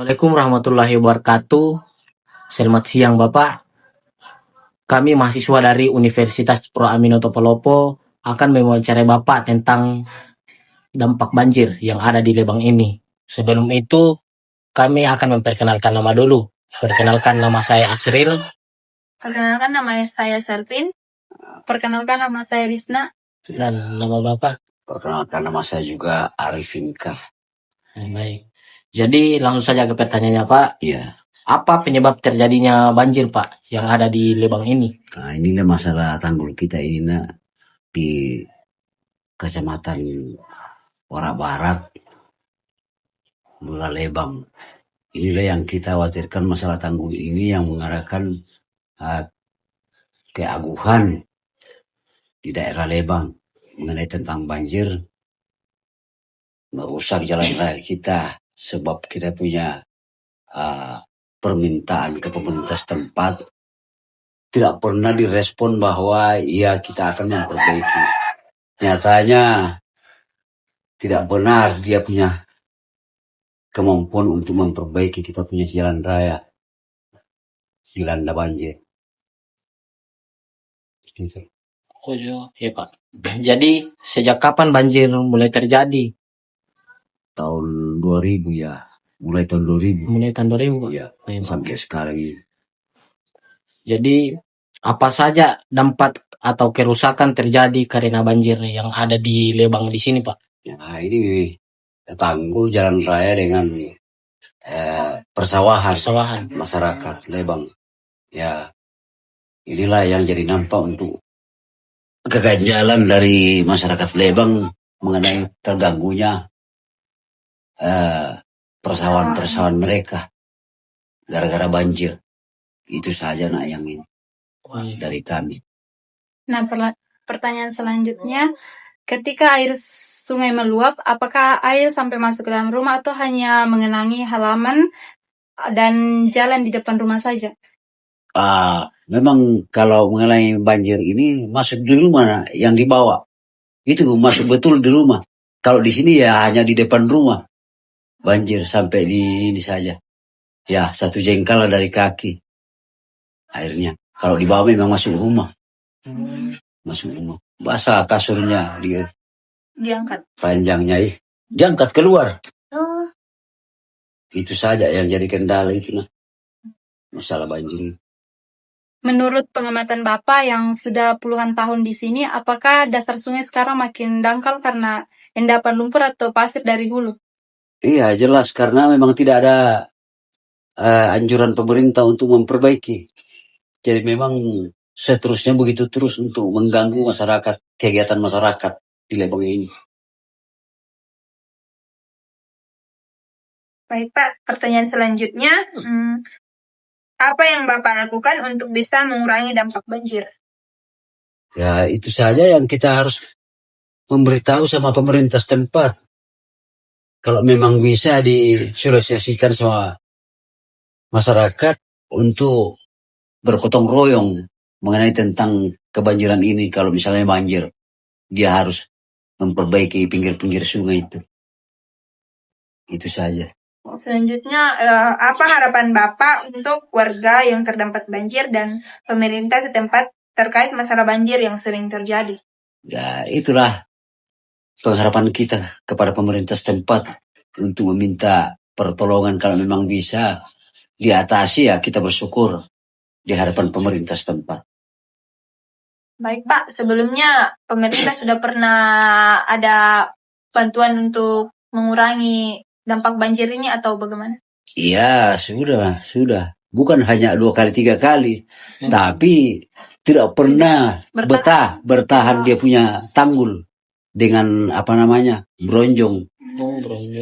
Assalamualaikum warahmatullahi wabarakatuh. Selamat siang Bapak. Kami mahasiswa dari Universitas Pro Amino Topolopo akan mewawancarai Bapak tentang dampak banjir yang ada di Lebang ini. Sebelum itu, kami akan memperkenalkan nama dulu. Perkenalkan, nama saya Asril. Perkenalkan, nama saya Selvin. Perkenalkan, nama saya Rizna. Dan nama Bapak? Perkenalkan, nama saya juga Arifin Kah. Baik. Jadi langsung saja ke pertanyaannya Pak. Iya. Apa penyebab terjadinya banjir Pak yang ada di Lebang ini? Nah, inilah masalah tanggul kita ini nak, di Kecamatan Warak Barat, Mula Lebang. Inilah yang kita khawatirkan, masalah tanggul ini yang mengarahkan keaguhan di daerah Lebang mengenai tentang banjir, merusak jalan raya kita sebab kita punya permintaan ke pemerintah setempat tidak pernah direspon bahwa ya kita akan memperbaiki. Nyatanya tidak benar dia punya kemampuan untuk memperbaiki kita punya jalan raya dilanda banjir. Gitu. Oh ya Pak. Jadi sejak kapan banjir mulai terjadi? Tahun 2000 ya. Mulai tahun 2000. Mulai tahun 2000 Pak? Iya. Baik, Pak. Sampai sekarang ini. Jadi apa saja dampak atau kerusakan terjadi karena banjir yang ada di Lebang di sini Pak? Nah, ini tanggul jalan raya dengan persawahan masyarakat Lebang. Ya, inilah yang jadi nampak untuk keganjalan dari masyarakat Lebang mengenai terganggunya persawahan mereka gara-gara banjir. Itu saja nak yang ini dari kami. Nah, pertanyaan selanjutnya, ketika air sungai meluap, apakah air sampai masuk ke dalam rumah atau hanya mengenangi halaman dan jalan di depan rumah saja? Memang kalau mengenai banjir ini masuk di rumah yang dibawa. Itu masuk betul di rumah. Kalau di sini ya hanya di depan rumah. Banjir sampai di ini saja. Ya, 1 jengkal dari kaki airnya. Kalau di bawah memang masuk rumah. Masuk rumah. Basah kasurnya dia. Diangkat. Panjangnya diangkat keluar. Itu saja yang jadi kendala itu nah. Masalah banjir. Menurut pengamatan Bapak yang sudah puluhan tahun di sini, apakah dasar sungai sekarang makin dangkal karena endapan lumpur atau pasir dari hulu? Iya, jelas karena memang tidak ada anjuran pemerintah untuk memperbaiki. Jadi memang seterusnya begitu terus untuk mengganggu masyarakat, kegiatan masyarakat di Lebang ini. Baik Pak, pertanyaan selanjutnya, apa yang Bapak lakukan untuk bisa mengurangi dampak banjir? Ya, itu saja yang kita harus memberitahu sama pemerintah setempat. Kalau memang bisa disosialisasikan sama masyarakat untuk bergotong royong mengenai tentang kebanjiran ini. Kalau misalnya banjir, dia harus memperbaiki pinggir-pinggir sungai itu. Itu saja. Selanjutnya, apa harapan Bapak untuk warga yang terdampak banjir dan pemerintah setempat terkait masalah banjir yang sering terjadi? Ya, itulah pengharapan kita kepada pemerintah setempat untuk meminta pertolongan kalau memang bisa diatasi ya kita bersyukur di hadapan pemerintah setempat. Baik Pak, sebelumnya pemerintah sudah pernah ada bantuan untuk mengurangi dampak banjir ini atau bagaimana? Iya, sudah. Bukan hanya 2 kali 3 kali, tapi tidak pernah bertahan dia punya tanggul dengan bronjong.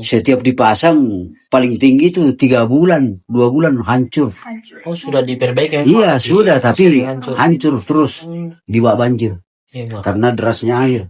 Setiap dipasang paling tinggi itu 3 bulan, 2 bulan hancur. Oh, sudah diperbaiki? Iya, sudah, tapi hancur terus dibawa banjir. Iya, karena derasnya air.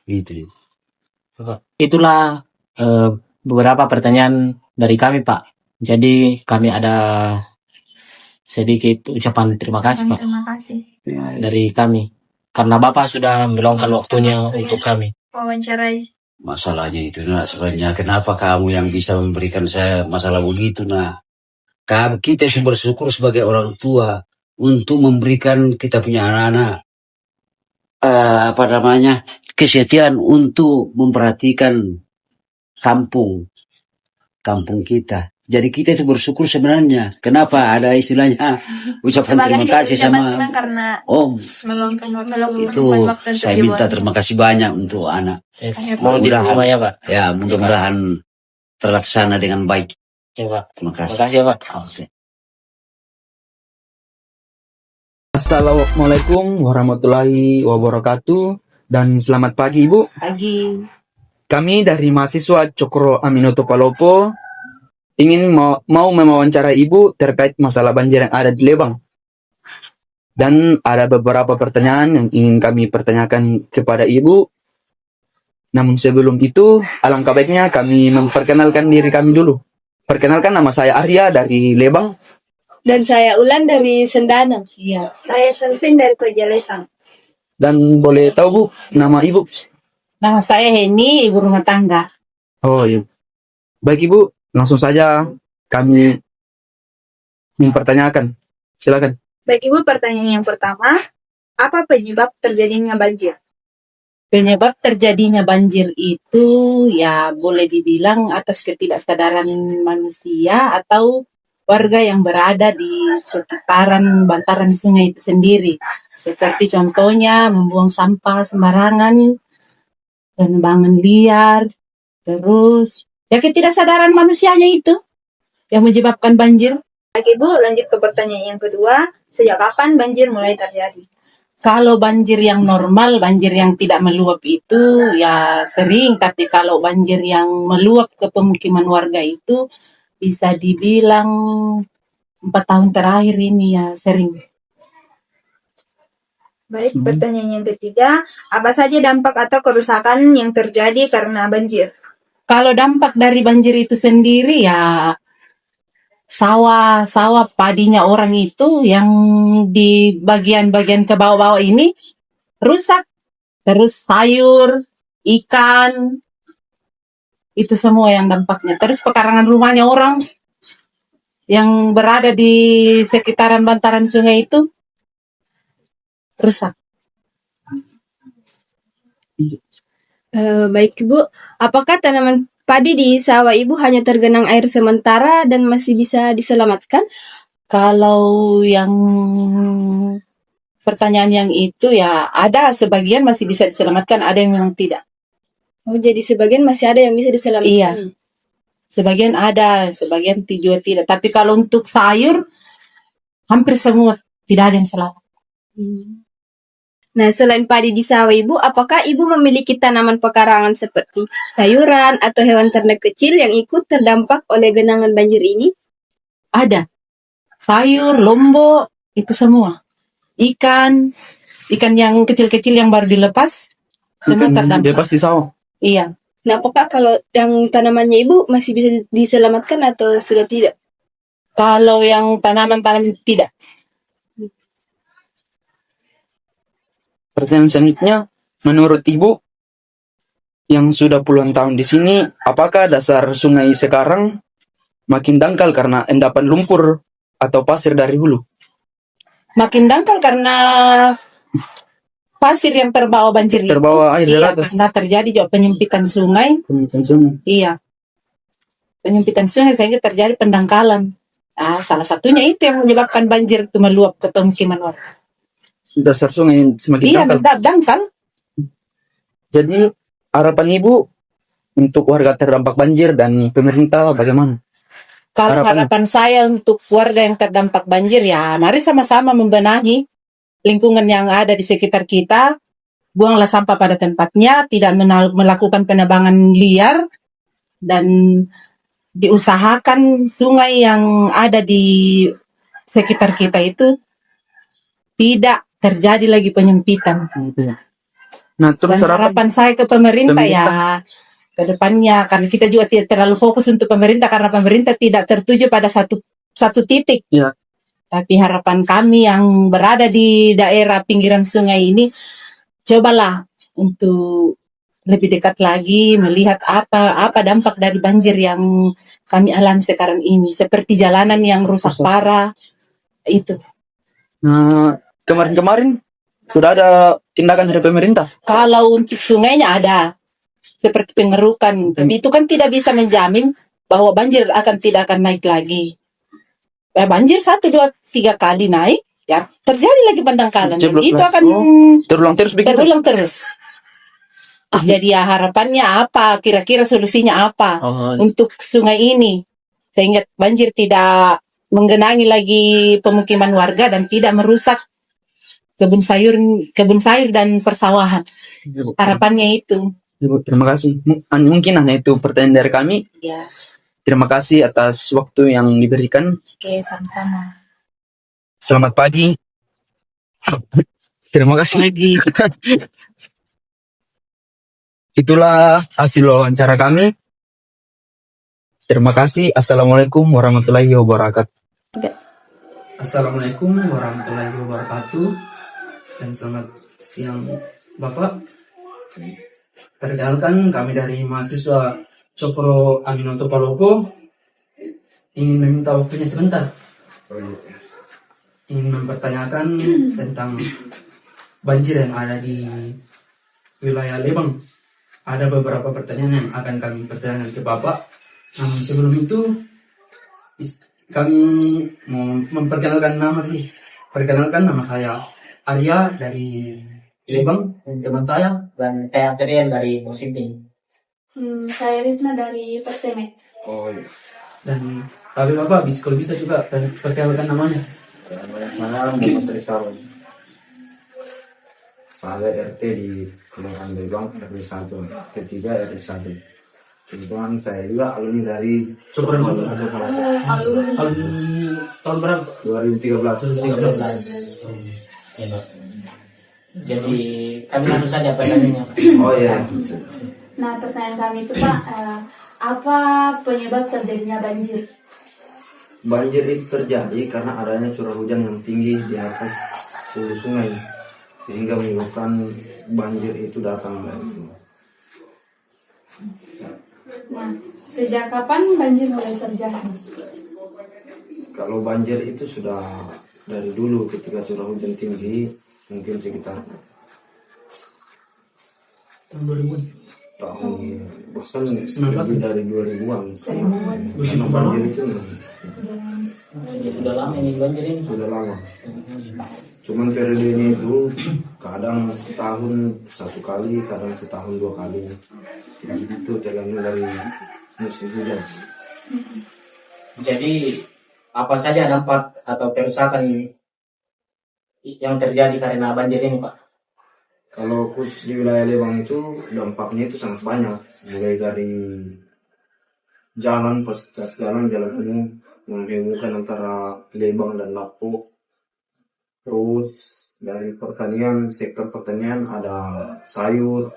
Gitu. Itulah beberapa pertanyaan dari kami Pak. Jadi kami ada sedikit ucapan terima kasih Pak. Terima kasih. Dari kami. Karena Bapak sudah meluangkan waktunya untuk kami. Wawancarai. masalahnya itu nak sebenarnya. Kenapa kamu yang bisa memberikan saya masalah begitu nak? Kita itu bersyukur sebagai orang tua untuk memberikan kita punya anak-anak apa namanya kesetiaan untuk memperhatikan kampung kita. Jadi kita itu bersyukur sebenarnya. Kenapa ada istilahnya ucapan terima kasih sama karena Om. meluangkan Itu saya minta terima kasih banyak untuk anak. Mau di rumah ya Pak? Ya mudah-mudahan terlaksana dengan baik. Coba. Terima kasih. Makasih ya Pak. Oke. Assalamualaikum warahmatullahi wabarakatuh dan selamat pagi Ibu. pagi. Kami dari mahasiswa Cokro Aminoto Palopo ingin mau mewawancarai Ibu terkait masalah banjir yang ada di Lebang. Dan ada beberapa pertanyaan yang ingin kami pertanyakan kepada Ibu. Namun sebelum itu, alangkah baiknya kami memperkenalkan diri kami dulu. Perkenalkan, nama saya Arya dari Lebang. Dan saya Ulan dari Sendanang. Iya. Saya Selvin dari Pejalesang. Dan boleh tahu Bu, nama Ibu? Nama saya Heni, ibu rumah tangga. Oh iya. Baik Ibu, langsung saja kami mempertanyakan. Silakan. Baik Ibu, pertanyaan yang pertama, apa penyebab terjadinya banjir? Penyebab terjadinya banjir itu ya boleh dibilang atas ketidaksadaran manusia atau warga yang berada di sekitaran bantaran sungai itu sendiri. Seperti contohnya membuang sampah sembarangan, penebangan liar, terus ya ketidaksadaran manusianya itu yang menyebabkan banjir. Baik Ibu, lanjut ke pertanyaan yang kedua, sejak kapan banjir mulai terjadi? Kalau banjir yang normal, banjir yang tidak meluap itu ya sering, tapi kalau banjir yang meluap ke pemukiman warga itu bisa dibilang 4 tahun terakhir ini ya sering. Baik, pertanyaan yang ketiga, apa saja dampak atau kerusakan yang terjadi karena banjir? Kalau dampak dari banjir itu sendiri ya sawah padinya orang itu yang di bagian-bagian ke bawah-bawah ini rusak. Terus sayur, ikan, itu semua yang dampaknya. Terus pekarangan rumahnya orang yang berada di sekitaran bantaran sungai itu rusak. Baik Ibu, apakah tanaman padi di sawah Ibu hanya tergenang air sementara dan masih bisa diselamatkan? Kalau yang pertanyaan yang itu ya ada sebagian masih bisa diselamatkan, ada yang memang tidak. Oh, jadi sebagian masih ada yang bisa diselamatkan. Iya. Sebagian ada, sebagian juga tidak. Tapi kalau untuk sayur, hampir semua tidak ada yang selamat. Nah, selain padi di sawah Ibu, apakah Ibu memiliki tanaman pekarangan seperti sayuran atau hewan ternak kecil yang ikut terdampak oleh genangan banjir ini? Ada. Sayur, lombok, itu semua. Ikan yang kecil-kecil yang baru dilepas, semua terdampak. Dia pasti sawah. Iya. Nah, apakah kalau yang tanamannya Ibu masih bisa diselamatkan atau sudah tidak? Kalau yang tanaman-tanaman tidak. Pertanyaan selanjutnya, menurut Ibu yang sudah puluhan tahun di sini, apakah dasar sungai sekarang makin dangkal karena endapan lumpur atau pasir dari hulu? Makin dangkal karena pasir yang terbawa banjir Terbawa air itu. dari Iya, atas. karena terjadi juga penyempitan sungai. Iya. Penyempitan sungai sehingga terjadi pendangkalan. Nah, salah satunya itu yang menyebabkan banjir itu meluap ke pemukiman warga. Dasar sungai yang semakin Iya, dangkal. dangkal. Jadi harapan Ibu untuk warga terdampak banjir dan pemerintah bagaimana? Kalau Harapannya? harapan saya untuk warga yang terdampak banjir ya mari sama-sama membenahi lingkungan yang ada di sekitar kita. Buanglah sampah pada tempatnya, tidak melakukan penebangan liar, dan diusahakan sungai yang ada di sekitar kita itu tidak terjadi lagi penyempitan. Nah, terus Dan harapan saya ke pemerintah ya ke depannya, karena kita juga tidak terlalu fokus untuk pemerintah karena pemerintah tidak tertuju pada satu titik. Iya. Tapi harapan kami yang berada di daerah pinggiran sungai ini, cobalah untuk lebih dekat lagi melihat apa dampak dari banjir yang kami alami sekarang ini, seperti jalanan yang rusak parah itu. Nah, kemarin-kemarin sudah ada tindakan dari pemerintah. Kalau untuk sungainya ada seperti pengerukan, tapi itu kan tidak bisa menjamin bahwa banjir tidak akan naik lagi. Banjir 1, 2, 3 kali naik, ya terjadi lagi pendangkalan. Dan Jeblos itu lah. akan Terulang terus begitu. terulang terus. Jadi ya harapannya apa? Kira-kira solusinya apa untuk sungai ini sehingga banjir tidak menggenangi lagi pemukiman warga dan tidak merusak kebun sayur dan persawahan. Harapannya itu. Ibu, terima kasih. Mungkin hanya itu pertanyaan dari kami. Ya, Terima kasih atas waktu yang diberikan. oke, sama-sama. Selamat pagi. Terima kasih. Lagi. Itulah hasil wawancara kami. Terima kasih. Assalamualaikum warahmatullahi wabarakatuh. Assalamualaikum warahmatullahi wabarakatuh. Dan selamat siang Bapak. Perkenalkan, kami dari mahasiswa Cokro Aminoto Palopo ingin meminta waktunya sebentar. Ingin mempertanyakan tentang banjir yang ada di wilayah Lebang. Ada beberapa pertanyaan yang akan kami pertanyakan ke Bapak. Namun sebelum itu, kami mau memperkenalkan nama sih. Perkenalkan, nama saya Arya dari Lebang, teman saya, Dan saya Terian dari Musimping. Saya Risma dari Perseme. dan tapi Bapak kalau bisa juga perkenalkan namanya. Saya Muhammad Rizal. Saya RT di Kelurahan Lebang RW 1, ketiga RW 1. Kebetulan saya juga alumni dari Cokro Aminoto. Alumni. Tahun berapa? 2013. Ya, Pak. Jadi kami langsung saja pertanyaannya. Oh iya. Nah, pertanyaan kami itu Pak, apa penyebab terjadinya banjir? Banjir itu terjadi karena adanya curah hujan yang tinggi di atas hulu sungai, sehingga menyebabkan banjir itu datang dari sungai. Nah, sejak kapan banjir mulai terjadi? Kalau banjir itu sudah dari dulu ketika curah hujan tinggi, mungkin sekitar Tahun 2000. tahun bahkan lebih dari 2000-an. Karena banjir itu Ya, sudah lama ini banjir ini. sudah lama. Cuman periodenya itu kadang setahun 1 kali, kadang setahun 2 kali. Itu tergantung dari musim hujan. Jadi apa saja dampak atau kerusakan yang terjadi karena banjir ini, Pak? Kalau khusus di wilayah Lebang itu dampaknya itu sangat banyak, mulai dari jalan, fasilitas jalan umum yang menghubungkan antara Lebang dan Lapo. Terus dari pertanian, sektor pertanian ada sayur,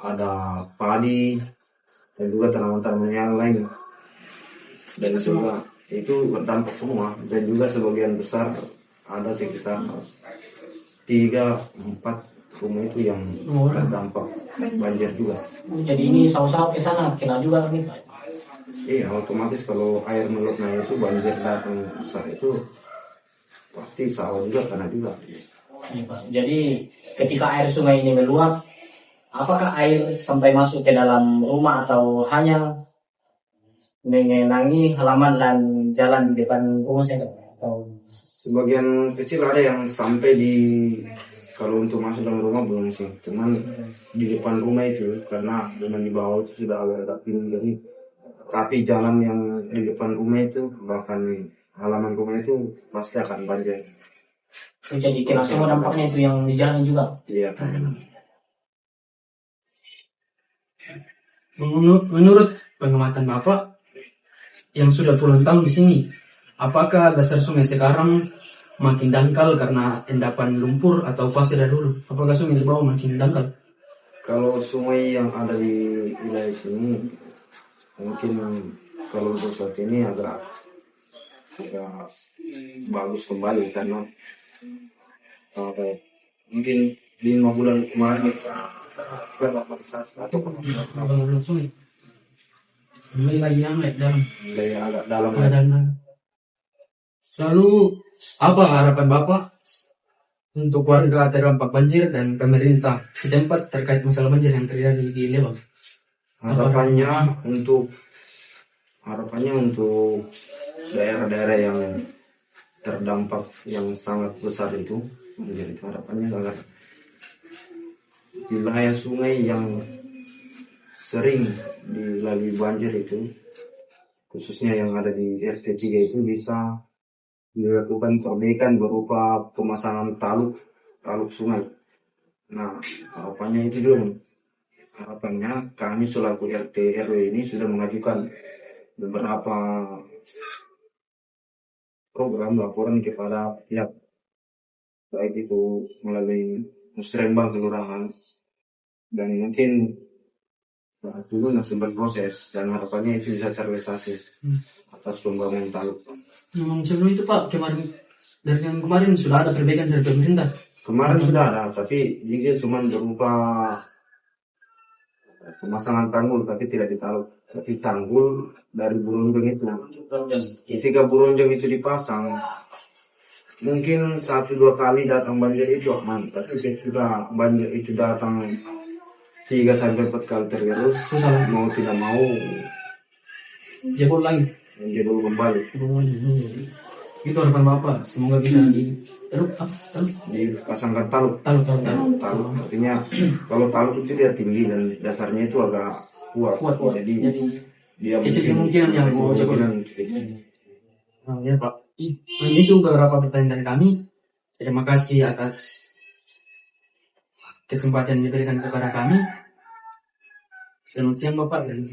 ada padi, dan juga tanaman-tanaman yang lain. Dan juga itu berdampak semua, dan juga sebagian besar ada sekitar 3-4 rumah itu yang terdampak banjir juga. Jadi ini sawah-sawah ke sana kena juga nih, Pak. Iya, otomatis kalau air meluapnya itu banjir datang besar itu pasti sawah juga kena juga. Iya, Pak. Jadi ketika air sungai ini meluap, apakah air sampai masuk ke dalam rumah atau hanya mengenangi halaman dan jalan di depan rumah saya? Atau Sebagian kecil ada yang sampai di, kalau untuk masuk dalam rumah belum sih, cuman di depan rumah itu karena dengan di bawah itu sudah agak tinggi, jadi tapi jalan yang di depan rumah itu bahkan halaman rumah itu pasti akan banjir. jadi kena semua dampaknya itu yang di jalan juga. Iya. Menurut pengamatan Bapak yang sudah puluhan tahun di sini, apakah dasar sungai sekarang makin dangkal karena endapan lumpur atau pasir dari dulu? Apakah sungai di bawah makin dangkal? Kalau sungai yang ada di wilayah sini mungkin kalau untuk saat ini agak bagus kembali karena mungkin 5 bulan kemarin kita normalisasi atau Mulai lagi yang dalam. mulai agak dalam. Lalu apa harapan Bapak untuk warga terdampak banjir dan pemerintah setempat terkait masalah banjir yang terjadi di Lebang? Harapannya untuk daerah-daerah yang terdampak yang sangat besar itu, menjadi harapannya agar wilayah sungai yang sering dilalui banjir itu, khususnya yang ada di RT 3 itu bisa dilakukan perbaikan berupa pemasangan taluk sungai. Nah, harapannya itu juga. Harapannya kami selaku RT RW ini sudah mengajukan beberapa program laporan kepada pihak, baik itu melalui musrembang kelurahan, dan mungkin saat dulu masih berproses, dan harapannya itu bisa terrealisasi atas pembangunan taluk. Sebelum itu Pak, dari yang kemarin sudah ada perbaikan dari pemerintah. Kemarin sudah ada, tapi ini cuma berupa pemasangan tanggul, tapi tidak ditaluk. Tapi tanggul dari burunjang itu. Ketika burunjang itu dipasang, mungkin 1-2 kali datang banjir itu aman. Tapi ketika banjir itu datang 3-4 kali terus, mau tidak mau Jebol lagi. menjebol kembali. Itu harapan Bapak, semoga bisa Dipasangkan taluk. taluk. Artinya kalau taluk itu dia tinggi dan dasarnya itu agak kuat. Jadi dia kecil kemungkinan yang mau jebol. Ya Pak, itu beberapa pertanyaan dari kami. Terima kasih atas kesempatan yang diberikan kepada kami. Selamat siang Bapak dan